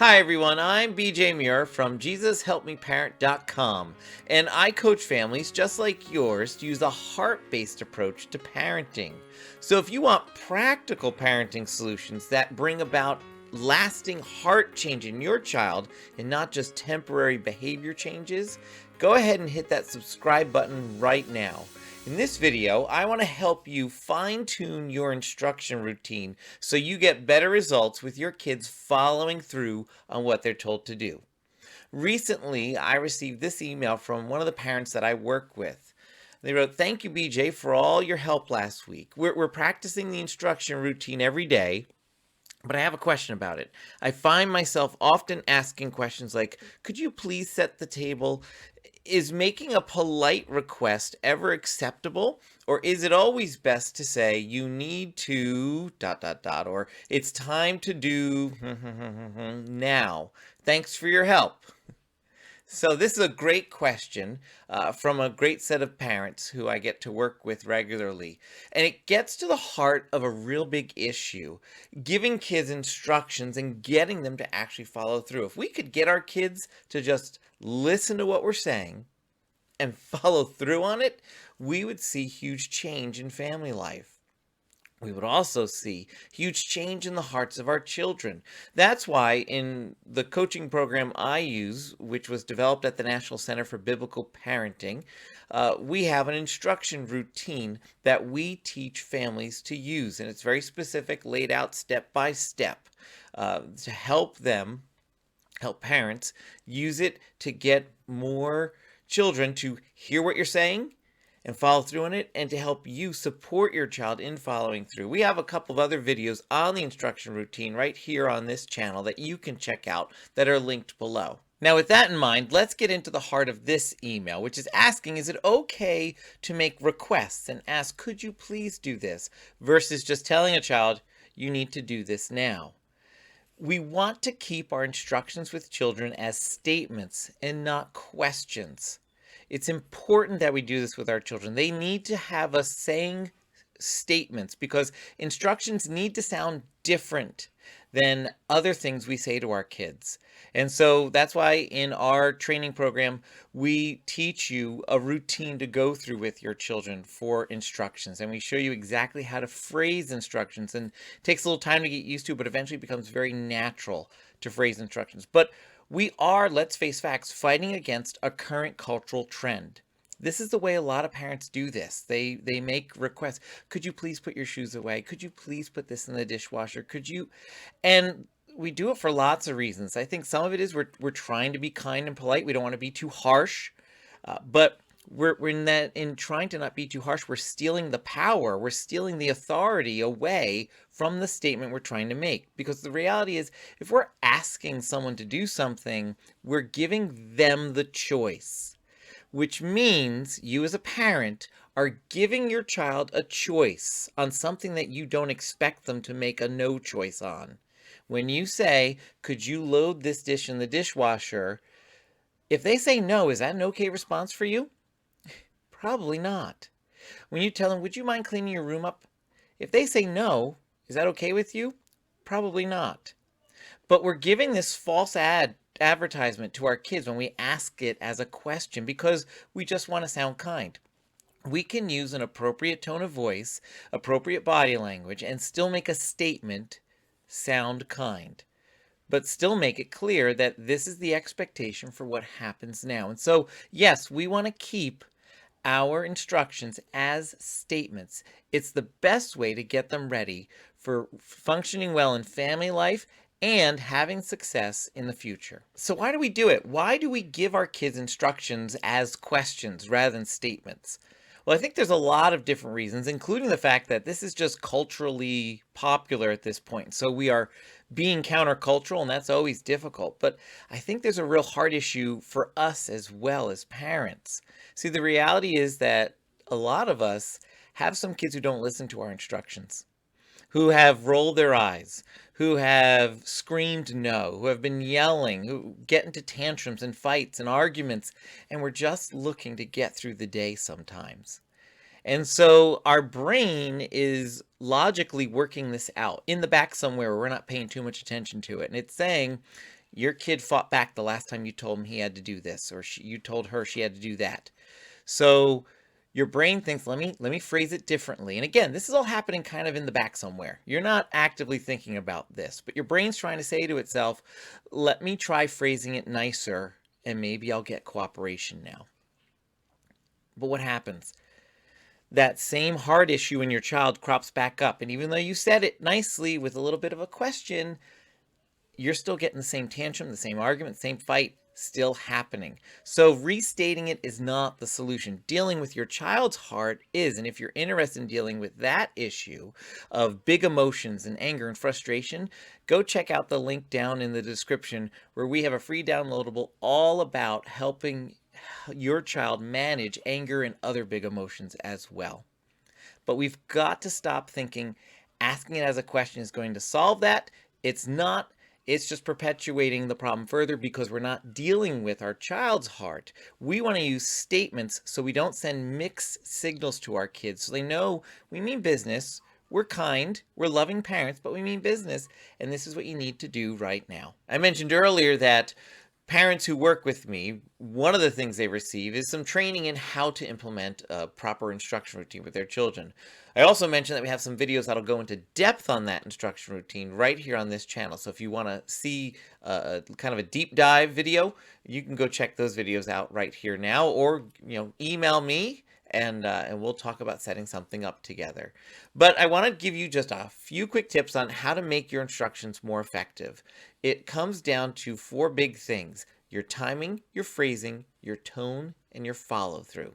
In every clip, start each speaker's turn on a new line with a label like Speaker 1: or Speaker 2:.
Speaker 1: Hi everyone, I'm BJ Muir from JesusHelpMeParent.com, and I coach families just like yours to use a heart-based approach to parenting. So if you want practical parenting solutions that bring about lasting heart change in your child and not just temporary behavior changes, go ahead and hit that subscribe button right now. In this video, I want to help you fine-tune your instruction routine so you get better results with your kids following through on what they're told to do. Recently, I received this email from one of the parents that I work with. They wrote, "Thank you, BJ, for all your help last week. We're practicing the instruction routine every day, but I have a question about it. I find myself often asking questions like, could you please set the table? Is making a polite request ever acceptable? Or is it always best to say, you need to dot dot dot, or it's time to do now? Thanks for your help." So this is a great question from a great set of parents who I get to work with regularly. And it gets to the heart of a real big issue, giving kids instructions and getting them to actually follow through. If we could get our kids to just listen to what we're saying and follow through on it, we would see huge change in family life. We would also see huge change in the hearts of our children. That's why in the coaching program I use, which was developed at the National Center for Biblical Parenting, we have an instruction routine that we teach families to use. And it's very specific, laid out step by step to help parents use it to get more children to hear what you're saying and follow through on it, and to help you support your child in following through. We have a couple of other videos on the instruction routine right here on this channel that you can check out that are linked below. Now, with that in mind, let's get into the heart of this email, which is asking, is it okay to make requests and ask, could you please do this, versus just telling a child, you need to do this now? We want to keep our instructions with children as statements and not questions. It's important that we do this with our children. They need to have us saying statements because instructions need to sound different than other things we say to our kids. And so that's why in our training program, we teach you a routine to go through with your children for instructions. And we show you exactly how to phrase instructions. And it takes a little time to get used to, but eventually becomes very natural to phrase instructions. But we are, let's face facts, fighting against a current cultural trend. This is the way a lot of parents do this. They make requests. Could you please put your shoes away? Could you please put this in the dishwasher? Could you? And we do it for lots of reasons. I think some of it is we're trying to be kind and polite. We don't want to be too harsh, but we're in trying to not be too harsh. We're stealing the power. We're stealing the authority away from the statement we're trying to make. Because the reality is, if we're asking someone to do something, we're giving them the choice, which means you as a parent are giving your child a choice on something that you don't expect them to make a no choice on. When you say, could you load this dish in the dishwasher? If they say no, is that an okay response for you? Probably not. When you tell them, would you mind cleaning your room up? If they say no, is that okay with you? Probably not. But we're giving this false advertisement to our kids when we ask it as a question because we just want to sound kind. We can use an appropriate tone of voice, appropriate body language, and still make a statement sound kind, but still make it clear that this is the expectation for what happens now. And so, yes, we want to keep our instructions as statements. It's the best way to get them ready for functioning well in family life and having success in the future. So why do we do it? Why do we give our kids instructions as questions rather than statements? Well, I think there's a lot of different reasons, including the fact that this is just culturally popular at this point. So we are being countercultural, and that's always difficult. But I think there's a real hard issue for us as well as parents. See, the reality is that a lot of us have some kids who don't listen to our instructions, who have rolled their eyes, who have screamed no, who have been yelling, who get into tantrums and fights and arguments, and we're just looking to get through the day sometimes. And so our brain is logically working this out in the back somewhere where we're not paying too much attention to it. And it's saying, Your kid fought back the last time you told him he had to do this, or you told her she had to do that. So your brain thinks, let me phrase it differently. And again, this is all happening kind of in the back somewhere. You're not actively thinking about this, but your brain's trying to say to itself, let me try phrasing it nicer, and maybe I'll get cooperation now. But what happens? That same heart issue in your child crops back up. And even though you said it nicely with a little bit of a question, you're still getting the same tantrum, the same argument, the same fight still happening. So restating it is not the solution. Dealing with your child's heart is. And if you're interested in dealing with that issue of big emotions and anger and frustration, go check out the link down in the description where we have a free downloadable all about helping your child manage anger and other big emotions as well. But we've got to stop thinking asking it as a question is going to solve that. It's not. It's just perpetuating the problem further because we're not dealing with our child's heart. We want to use statements so we don't send mixed signals to our kids so they know we mean business, we're kind, we're loving parents, but we mean business, and this is what you need to do right now. I mentioned earlier that parents who work with me, one of the things they receive is some training in how to implement a proper instruction routine with their children. I also mentioned that we have some videos that'll go into depth on that instruction routine right here on this channel. So if you want to see kind of a deep dive video, you can go check those videos out right here now, or email me and we'll talk about setting something up together. But I want to give you just a few quick tips on how to make your instructions more effective. It comes down to 4 big things: your timing, your phrasing, your tone, and your follow-through.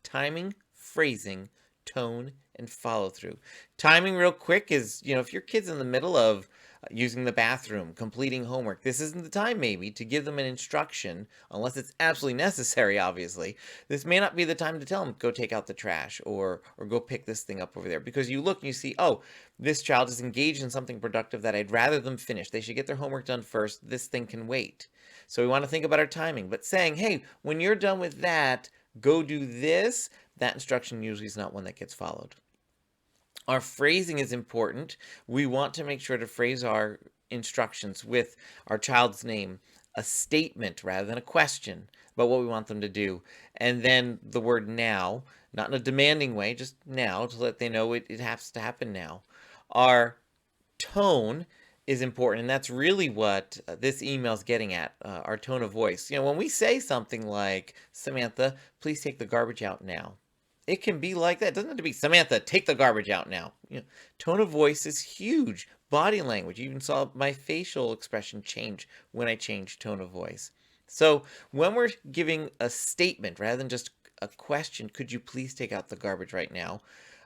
Speaker 1: Timing, phrasing, tone, and follow-through. Timing, real quick, is, if your kid's in the middle of using the bathroom, completing homework, this isn't the time maybe to give them an instruction, unless it's absolutely necessary, obviously. This may not be the time to tell them, go take out the trash, or go pick this thing up over there, because you look and you see, oh, this child is engaged in something productive that I'd rather them finish. They should get their homework done first. This thing can wait. So we want to think about our timing, but saying, hey, when you're done with that, go do this, that instruction usually is not one that gets followed. Our phrasing is important. We want to make sure to phrase our instructions with our child's name, a statement rather than a question about what we want them to do. And then the word now, not in a demanding way, just now, to let they know it has to happen now. Our tone is important, and that's really what this email is getting at, our tone of voice. When we say something like, Samantha, please take the garbage out now, it can be like that. It doesn't have to be, Samantha, take the garbage out now. Tone of voice is huge. Body language. You even saw my facial expression change when I changed tone of voice. So when we're giving a statement rather than just a question, could you please take out the garbage right now?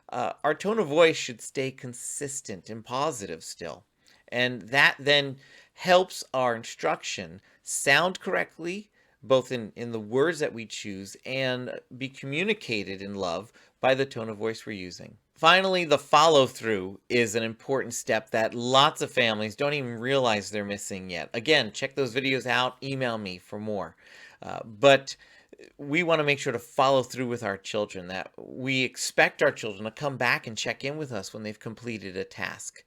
Speaker 1: Our tone of voice should stay consistent and positive still. And that then helps our instruction sound correctly, both in the words that we choose, and be communicated in love by the tone of voice we're using. Finally, the follow-through is an important step that lots of families don't even realize they're missing yet. Again, check those videos out, email me for more. But we want to make sure to follow through with our children, that we expect our children to come back and check in with us when they've completed a task.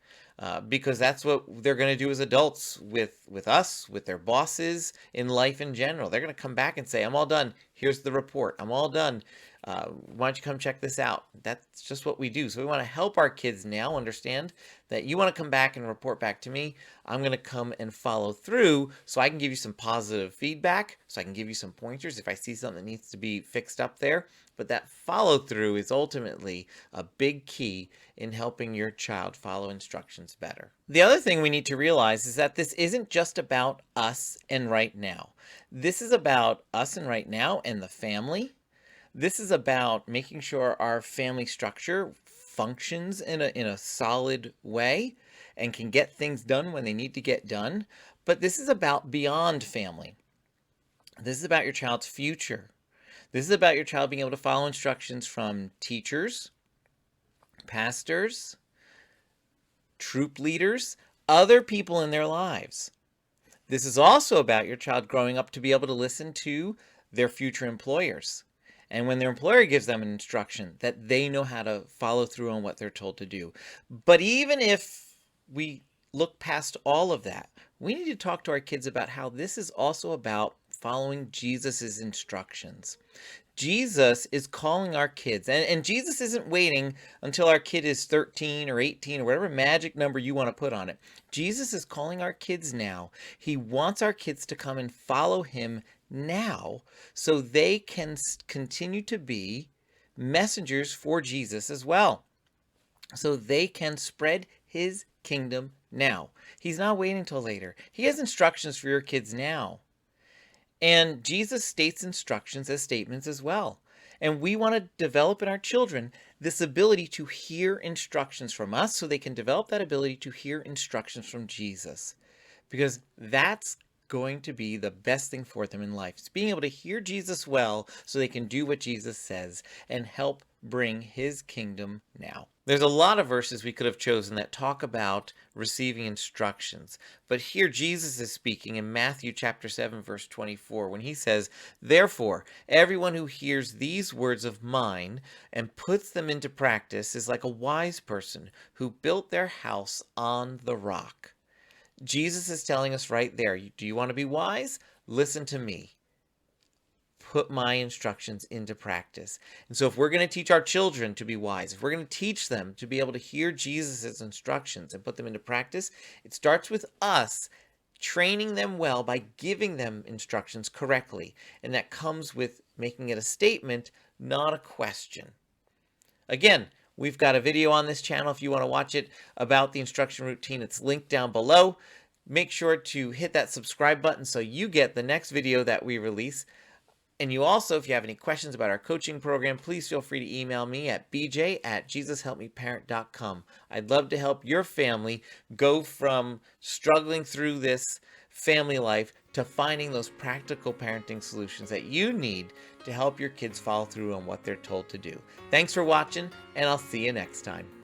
Speaker 1: Because that's what they're going to do as adults with us, with their bosses, in life in general. They're going to come back and say, I'm all done. Here's the report. I'm all done. Why don't you come check this out? That's just what we do. So we want to help our kids now understand that you want to come back and report back to me. I'm going to come and follow through so I can give you some positive feedback, so I can give you some pointers if I see something that needs to be fixed up there. But that follow through is ultimately a big key in helping your child follow instructions better. The other thing we need to realize is that this isn't just about us and right now. This is about us and right now and the family. This is about making sure our family structure functions in a solid way and can get things done when they need to get done. But this is about beyond family. This is about your child's future. This is about your child being able to follow instructions from teachers, pastors, troop leaders, other people in their lives. This is also about your child growing up to be able to listen to their future employers. And when their employer gives them an instruction, that they know how to follow through on what they're told to do. But even if we look past all of that, we need to talk to our kids about how this is also about following Jesus's instructions. Jesus is calling our kids, and Jesus isn't waiting until our kid is 13 or 18 or whatever magic number you want to put on it. Jesus is calling our kids now. He wants our kids to come and follow him now so they can continue to be messengers for Jesus as well. So they can spread his kingdom now. He's not waiting till later. He has instructions for your kids now. And Jesus states instructions as statements as well. And we want to develop in our children this ability to hear instructions from us so they can develop that ability to hear instructions from Jesus. Because that's going to be the best thing for them in life. It's being able to hear Jesus well so they can do what Jesus says and help bring his kingdom now. There's a lot of verses we could have chosen that talk about receiving instructions. But here Jesus is speaking in Matthew chapter 7, verse 24, when he says, "Therefore, everyone who hears these words of mine and puts them into practice is like a wise person who built their house on the rock." Jesus is telling us right there, do you want to be wise? Listen to me. Put my instructions into practice. And so if we're going to teach our children to be wise, if we're going to teach them to be able to hear Jesus' instructions and put them into practice, it starts with us training them well by giving them instructions correctly. And that comes with making it a statement, not a question. Again, we've got a video on this channel if you want to watch it about the instruction routine. It's linked down below. Make sure to hit that subscribe button so you get the next video that we release. And you also, if you have any questions about our coaching program, please feel free to email me at bj@jesushelpmeparent.com. I'd love to help your family go from struggling through this family life to finding those practical parenting solutions that you need to help your kids follow through on what they're told to do. Thanks for watching, and I'll see you next time.